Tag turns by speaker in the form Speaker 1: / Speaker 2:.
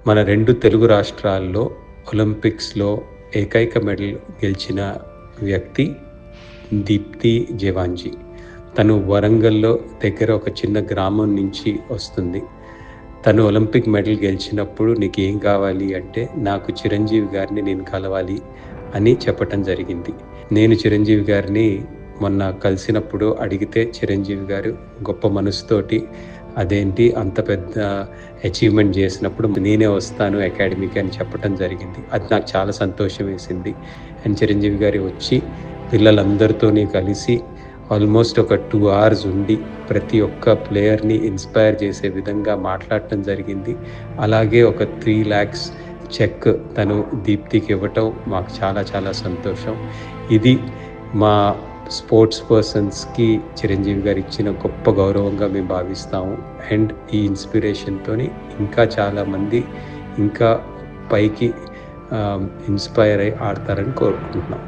Speaker 1: మన 2 తెలుగు రాష్ట్రాల్లో ఒలింపిక్స్‌లో ఏకైక మెడల్ గెలిచిన వ్యక్తి దీప్తి జవాన్జీ. తను వరంగల్‌లో దగ్గర ఒక చిన్న గ్రామం నుంచి వస్తుంది. తను ఒలింపిక్ మెడల్ గెలిచినప్పుడు నీకేం కావాలి అంటే, నాకు చిరంజీవి గారిని నేను కలవాలి అని చెప్పటం జరిగింది. నేను చిరంజీవి గారిని మొన్న కలిసినప్పుడు అడిగితే, చిరంజీవి గారు గొప్ప మనసుతోటి అదేంటి అంత పెద్ద అచీవ్‌మెంట్ చేసినప్పుడు నేనే వస్తాను అకాడమీకి అని చెప్పటం జరిగింది. అది నాకు చాలా సంతోషం వేసింది. అండ్ చిరంజీవి గారు వచ్చి పిల్లలందరితోని కలిసి ఆల్మోస్ట్ ఒక 2 అవర్స్ ఉండి ప్రతి ఒక్క ప్లేయర్‌ని ఇన్‌స్పైర్ చేసే విధంగా మాట్లాడటం జరిగింది. అలాగే ఒక 3 lakhs చెక్ తను దీప్తికి ఇవ్వటం మాకు చాలా చాలా సంతోషం. ఇది మా స్పోర్ట్స్ పర్సన్స్‌కి చిరంజీవి గారు ఇచ్చిన గొప్ప గౌరవంగా మేము భావిస్తాము. అండ్ ఈ ఇన్స్పిరేషన్‌తోని ఇంకా చాలామంది ఇంకా పైకి ఇన్‌స్పైర్ అయ్యి ఆడతారని కోరుకుంటున్నాం.